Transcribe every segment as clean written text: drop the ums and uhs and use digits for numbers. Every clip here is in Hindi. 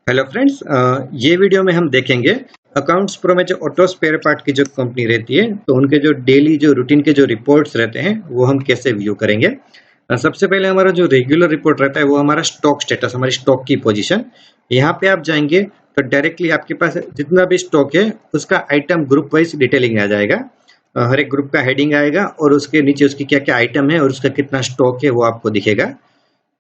हेलो फ्रेंड्स, ये वीडियो में हम देखेंगे अकाउंट्स प्रो में जो ऑटो स्पेयर पार्ट की जो कंपनी रहती है तो उनके जो डेली जो रूटीन के जो रिपोर्ट्स रहते हैं वो हम कैसे व्यू करेंगे। सबसे पहले हमारा जो रेगुलर रिपोर्ट रहता है वो हमारा स्टॉक स्टेटस, हमारी स्टॉक की पोजीशन। यहाँ पे आप जाएंगे तो डायरेक्टली आपके पास जितना भी स्टॉक है उसका आइटम ग्रुप वाइज डिटेलिंग आ जाएगा। हर एक ग्रुप का हेडिंग आएगा और उसके नीचे उसकी क्या क्या आइटम है और उसका कितना स्टॉक है वो आपको दिखेगा।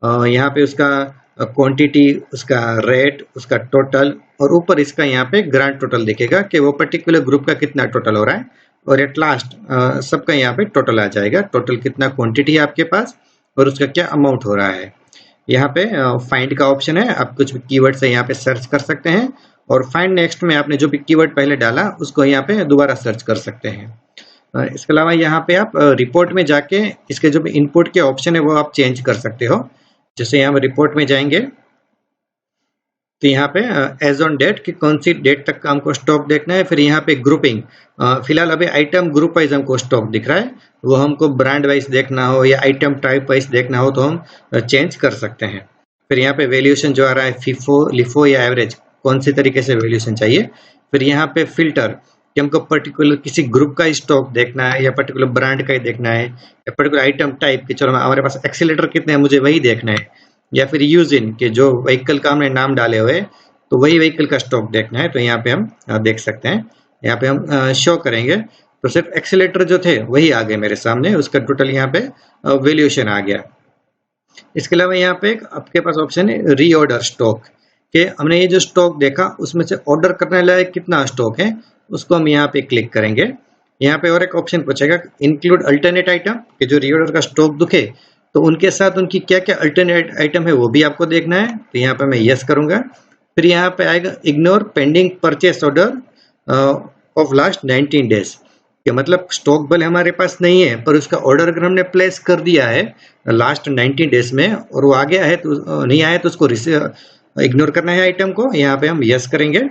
यहाँ पे उसका क्वांटिटी, उसका रेट, उसका टोटल और ऊपर इसका यहाँ पे ग्रांड टोटल दिखेगा कि वो पर्टिकुलर ग्रुप का कितना टोटल हो रहा है। और एट लास्ट सबका यहाँ पे टोटल आ जाएगा, टोटल कितना क्वांटिटी है आपके पास और उसका क्या अमाउंट हो रहा है। यहाँ पे फाइंड का ऑप्शन है, आप कुछ भी कीवर्ड से यहाँ पे सर्च कर सकते हैं और फाइंड नेक्स्ट में आपने जो भी कीवर्ड पहले डाला उसको यहाँ पे दोबारा सर्च कर सकते हैं। इसके अलावा यहाँ पे आप रिपोर्ट में जाके इसके जो भी इनपुट के ऑप्शन है वो आप चेंज कर सकते हो। जैसे यहाँ रिपोर्ट में जाएंगे तो यहाँ पे एज ऑन डेट कि कौन सी डेट तक का हमको स्टॉक देखना है। फिर यहाँ पे ग्रुपिंग, फिलहाल अभी आइटम ग्रुप वाइज हमको स्टॉक दिख रहा है, वो हमको ब्रांड वाइज देखना हो या आइटम टाइप वाइज देखना हो तो हम चेंज कर सकते हैं। फिर यहाँ पे वैल्यूएशन जो आ रहा है फिफो, लिफो या एवरेज, कौन सी तरीके से वैल्यूएशन चाहिए। फिर यहाँ पे फिल्टर कि हमको पर्टिकुलर किसी ग्रुप का स्टॉक देखना है या पर्टिकुलर ब्रांड का ही देखना है या पर्टिकुलर आइटम टाइप की, चलो हमारे पास एक्सीलेटर कितने हैं मुझे वही देखना है। या फिर यूज इन के जो व्हीकल का हमने नाम डाले हुए तो वही व्हीकल का स्टॉक देखना है तो यहाँ पे हम देख सकते हैं। यहाँ पे हम शो करेंगे तो सिर्फ एक्सीलेटर जो थे वही आ गए मेरे सामने, उसका टोटल यहाँ पे वैल्यूएशन आ गया। इसके अलावा यहाँ पे आपके पास ऑप्शन है रीऑर्डर स्टॉक के, हमने ये जो स्टॉक देखा उसमें से ऑर्डर करने लायक कितना स्टॉक है उसको हम यहाँ पे क्लिक करेंगे। यहाँ पे और एक ऑप्शन पूछेगा इंक्लूड अल्टरनेट आइटम कि जो रीऑर्डर का स्टॉक दिखे तो उनके साथ उनकी क्या क्या अल्टरनेट आइटम है वो भी आपको देखना है, तो यहाँ पे मैं यस करूंगा। फिर यहाँ पे आएगा ignore pending purchase order of last 19 days कि मतलब स्टॉक भले हमारे पास नहीं है पर उसका ऑर्डर अगर हमने प्लेस कर दिया है लास्ट 19 डेज में और वो आ गया है तो नहीं आया तो उसको इग्नोर करना है आइटम को, यहाँ पे हम यस करेंगे।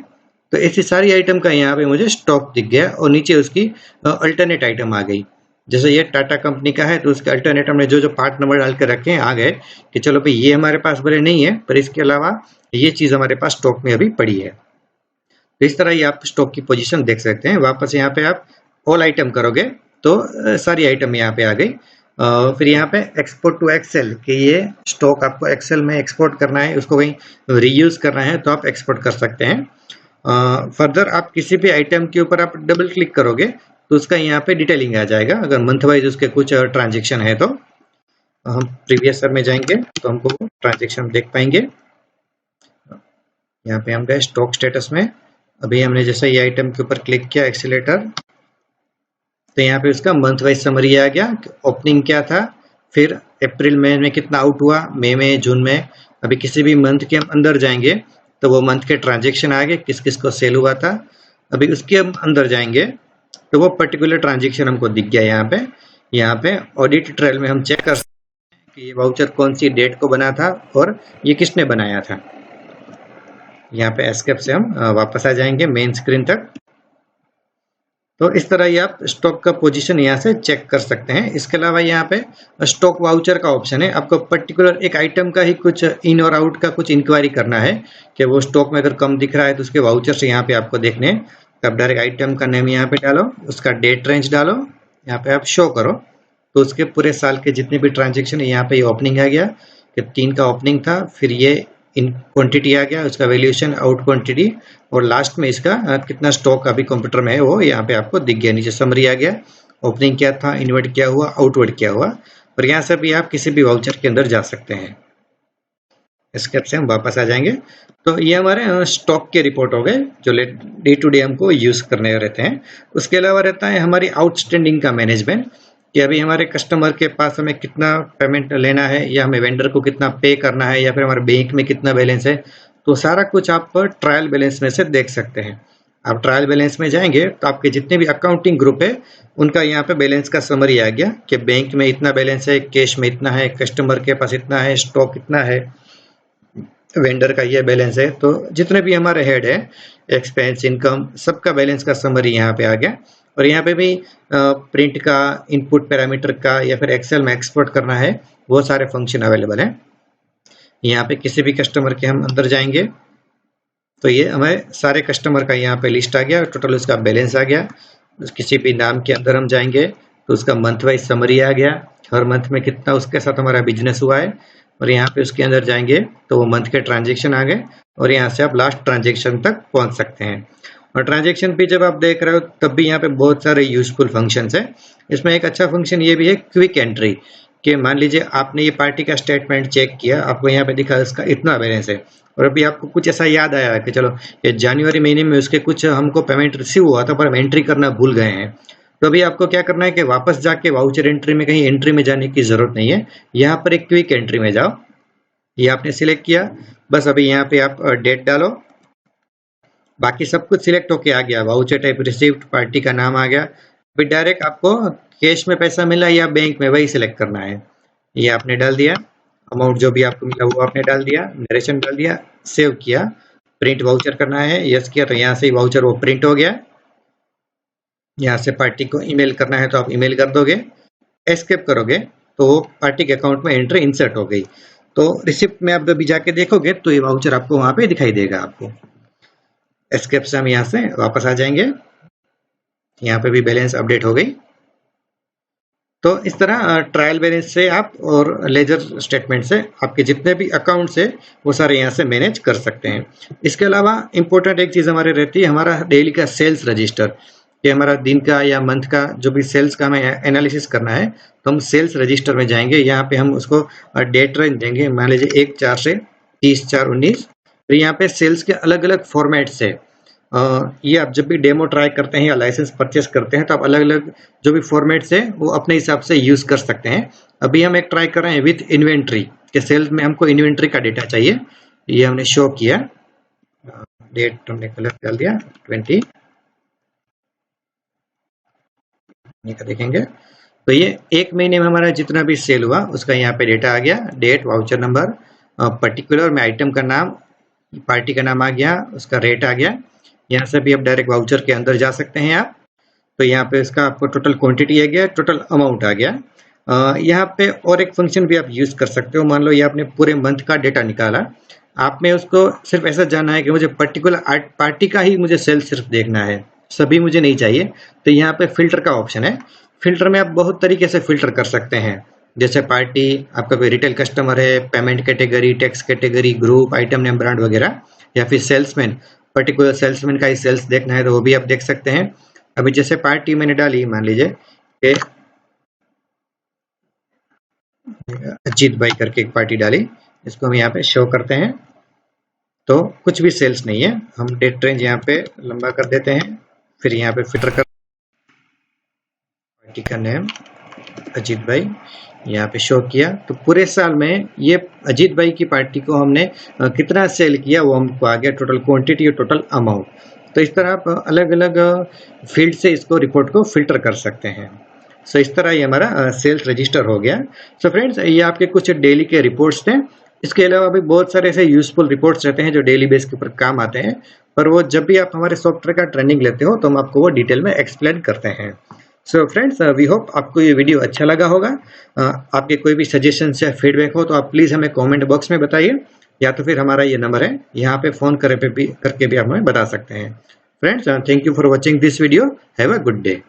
तो ऐसी सारी आइटम का यहाँ पे मुझे स्टॉक दिख गया और नीचे उसकी अल्टरनेट आइटम आ गई। जैसे ये टाटा कंपनी का है तो उसके अल्टरनेट हमने जो जो पार्ट नंबर डाल के रखे हैं आ गए कि चलो भाई ये हमारे पास भले नहीं है पर इसके अलावा ये चीज़ हमारे पास स्टॉक में अभी पड़ी है। तो इस तरह ये आप स्टॉक की पोजीशन देख सकते हैं। वापस यहाँ पे आप ऑल आइटम करोगे तो सारी आइटम यहाँ पे आ गई। फिर यहाँ पे एक्सपोर्ट टू एक्सेल कि ये स्टॉक आपको एक्सेल में एक्सपोर्ट करना है, उसको कहीं रीयूज करना है तो आप एक्सपोर्ट कर सकते हैं। फर्दर आप किसी भी आइटम के ऊपर आप डबल क्लिक करोगे तो उसका यहाँ पे डिटेलिंग आ जाएगा, अगर मंथ वाइज उसके कुछ ट्रांजेक्शन है तो हम प्रीवियस ईयर में जाएंगे तो हमको ट्रांजेक्शन देख पाएंगे। यहाँ पे हम गए स्टॉक स्टेटस में, अभी हमने जैसे ये आइटम के ऊपर क्लिक किया एक्सीलेटर तो यहाँ पे उसका मंथ वाइज समरी आ गया, ओपनिंग क्या था, फिर अप्रैल में कितना आउट हुआ, मई में, जून में। अभी किसी भी मंथ के हम अंदर जाएंगे तो वो मंथ के ट्रांजेक्शन आ गए, किस किस को सेल हुआ था। अभी उसके हम अंदर जाएंगे तो वो पर्टिकुलर ट्रांजेक्शन हमको दिख गया। यहाँ पे ऑडिट ट्रायल में हम चेक कर सकते हैं कि ये वाउचर कौन सी डेट को बना था और ये किसने बनाया था। यहाँ पे एस्केप से हम वापस आ जाएंगे मेन स्क्रीन तक। तो इस तरह ये आप स्टॉक का पोजीशन यहाँ से चेक कर सकते हैं। इसके अलावा यहाँ पे स्टॉक वाउचर का ऑप्शन है, आपको पर्टिकुलर एक आइटम का ही कुछ इन और आउट का कुछ इंक्वायरी करना है कि वो स्टॉक में अगर कम दिख रहा है तो उसके वाउचर से यहाँ पे आपको देखने हैं। तो आप डायरेक्ट आइटम का नेम यहाँ पे डालो, उसका डेट रेंज डालो, यहाँ पे आप शो करो तो उसके पूरे साल के जितने भी ट्रांजेक्शन है यहाँ पे ओपनिंग आ गया कि 3 का ओपनिंग था, फिर ये इन क्वांटिटी आ गया, उसका वैल्यूएशन, आउट क्वांटिटी और लास्ट में इसका कितना स्टॉक अभी कंप्यूटर में है वो यहाँ पे आपको दिख गया। नीचे समरी आ गया, ओपनिंग क्या था, इनवर्ट क्या हुआ, आउटवर्ड क्या हुआ। और यहाँ से भी आप किसी भी वाउचर के अंदर जा सकते हैं। स्टेप से हम वापस आ जाएंगे तो ये हमारे स्टॉक के रिपोर्ट हो गए जो डे टू डे हमको यूज करने रहते हैं। उसके अलावा रहता है हमारी आउटस्टैंडिंग का मैनेजमेंट कि अभी हमारे कस्टमर के पास हमें कितना पेमेंट लेना है या हमें वेंडर को कितना पे करना है या फिर हमारे बैंक में कितना बैलेंस है, तो सारा कुछ आप ट्रायल बैलेंस में से देख सकते हैं। आप ट्रायल बैलेंस में जाएंगे तो आपके जितने भी अकाउंटिंग ग्रुप है उनका यहाँ पे बैलेंस का समरी आ गया कि बैंक में इतना बैलेंस है, कैश में इतना है, कस्टमर के पास इतना है, स्टॉक इतना है, वेंडर का ये बैलेंस है। तो जितने भी हमारे हेड है, एक्सपेंस, इनकम, सबका बैलेंस का समरी यहाँ पे आ गया। और यहाँ पे भी प्रिंट का, इनपुट पैरामीटर का या फिर एक्सेल में एक्सपोर्ट करना है, वो सारे फंक्शन अवेलेबल हैं। यहाँ पे किसी भी कस्टमर के हम अंदर जाएंगे तो ये हमें सारे कस्टमर का यहाँ पे लिस्ट आ गया, टोटल उसका बैलेंस आ गया। किसी भी नाम के अंदर हम जाएंगे तो उसका मंथ वाइज समरी आ गया, हर मंथ में कितना उसके साथ हमारा बिजनेस हुआ है, और यहाँ पे उसके अंदर जाएंगे तो वो मंथ के ट्रांजेक्शन आ गए, और यहाँ से आप लास्ट ट्रांजेक्शन तक पहुंच सकते हैं। और ट्रांजेक्शन पे जब आप देख रहे हो तब भी यहाँ पे बहुत सारे यूजफुल फंक्शंस है। इसमें एक अच्छा फंक्शन ये भी है क्विक एंट्री, कि मान लीजिए आपने ये पार्टी का स्टेटमेंट चेक किया, आपको यहाँ पे दिखा इसका इतना बैलेंस है, और अभी आपको कुछ ऐसा याद आया कि चलो ये जनवरी महीने में उसके कुछ हमको पेमेंट रिसीव हुआ था पर हम एंट्री करना भूल गए हैं, तो अभी आपको क्या करना है कि वापस जाके वाउचर एंट्री में कहीं एंट्री में जाने की जरूरत नहीं है, यहाँ पर एक क्विक एंट्री में जाओ। ये आपने सिलेक्ट किया, बस अभी यहाँ पे आप डेट डालो, बाकी सब कुछ सिलेक्ट होके आ गया, वाउचर टाइप रिसीव्ड, पार्टी का नाम आ गया। फिर डायरेक्ट आपको कैश में पैसा मिला या बैंक में, वही सिलेक्ट करना है। ये आपने डाल दिया, अमाउंट जो भी आपको मिला वो आपने डाल दिया, नरेशन डाल दिया, सेव किया, प्रिंट वाउचर करना है, यस किया, तो यहाँ से वाउचर वो प्रिंट हो गया। यहाँ से पार्टी को ईमेल करना है तो आप ईमेल कर दोगे, एस्केप करोगे तो पार्टी के अकाउंट में एंट्री इंसर्ट हो गई। तो रिसिप्ट में आप अभी जाके देखोगे तो ये वाउचर आपको वहां पे दिखाई देगा। आपको एस्केप से हम यहाँ से वापस आ जाएंगे, यहाँ पे भी बैलेंस अपडेट हो गई। तो इस तरह ट्रायल बैलेंस से आप और लेजर स्टेटमेंट से आपके जितने भी अकाउंट्स है वो सारे यहाँ से मैनेज कर सकते हैं। इसके अलावा इंपॉर्टेंट एक चीज़ हमारे रहती है, हमारा डेली का सेल्स रजिस्टर, कि हमारा दिन का या मंथ का जो भी सेल्स का हमें एनालिसिस करना है तो हम सेल्स रजिस्टर में जाएंगे। यहाँ पे हम उसको डेट रेंज देंगे, मान लीजिए 1/4 से 30/4/19। फिर यहाँ पे सेल्स के अलग अलग फॉर्मेट्स है, ये आप जब भी डेमो ट्राई करते हैं या लाइसेंस परचेस करते हैं तो आप अलग अलग जो भी फॉर्मेट्स है वो अपने हिसाब से यूज कर सकते हैं। अभी हम एक ट्राई कर रहे हैं विथ इन्वेंट्री, के सेल्स में हमको इन्वेंट्री का डेटा चाहिए, ये हमने शो किया, डेट हमने कलर डाल दिया 20 का देखेंगे। तो ये एक महीने में हमारा जितना भी सेल हुआ उसका यहाँ पे डेटा आ गया, डेट, वाउचर नंबर, पर्टिकुलर में आइटम का नाम, पार्टी का नाम आ गया, उसका रेट आ गया। यहाँ से भी आप डायरेक्ट वाउचर के अंदर जा सकते हैं आप, तो यहाँ पे इसका आपको टोटल क्वांटिटी आ गया, टोटल अमाउंट आ गया। यहाँ पे और एक फंक्शन भी आप यूज कर सकते हो, मान लो ये आपने पूरे मंथ का डेटा निकाला, आप में उसको सिर्फ ऐसा जानना है कि मुझे पर्टिकुलर पार्टी का ही मुझे सेल सिर्फ देखना है, सभी मुझे नहीं चाहिए, तो यहाँ पे फिल्टर का ऑप्शन है। फिल्टर में आप बहुत तरीके से फिल्टर कर सकते हैं, जैसे पार्टी, आपका कोई रिटेल कस्टमर है, payment category, tax category, group, item name, brand वगैरह, या फिर सेल्समैन, पर्टिकुलर सेल्समैन का ही सेल्स देखना है तो वो भी आप देख सकते हैं। अभी जैसे पार्टी मैंने डाली, मान लीजिए अजीत भाई करके एक पार्टी डाली, इसको हम यहाँ पे शो करते हैं तो कुछ भी सेल्स नहीं है। हम डेट रेंज यहाँ पे लंबा कर देते हैं, फिर यहाँ पे फिल्टर कर, पार्टी का नेम अजीत भाई यहाँ पे शो किया, तो पूरे साल में ये अजीत भाई की पार्टी को हमने कितना सेल किया वो हमको आ गया, टोटल क्वांटिटी और टोटल अमाउंट। तो इस तरह आप अलग अलग फील्ड से इसको रिपोर्ट को फिल्टर कर सकते हैं। सो इस तरह ये हमारा सेल्स रजिस्टर हो गया। सो फ्रेंड्स, ये आपके कुछ डेली के रिपोर्ट्स थे। इसके अलावा भी बहुत सारे ऐसे यूजफुल रिपोर्ट्स रहते हैं जो डेली बेस के ऊपर काम आते हैं, पर वो जब भी आप हमारे सॉफ्टवेयर का ट्रेनिंग लेते हो तो हम आपको वो डिटेल में एक्सप्लेन करते हैं। सो फ्रेंड्स, वी होप आपको ये वीडियो अच्छा लगा होगा। आपके कोई भी सजेशन या फीडबैक हो तो आप प्लीज़ हमें कमेंट बॉक्स में बताइए, या तो फिर हमारा ये नंबर है, यहाँ पे फ़ोन करके भी आप हमें बता सकते हैं। Friends, thank you for watching this video. Have a good day.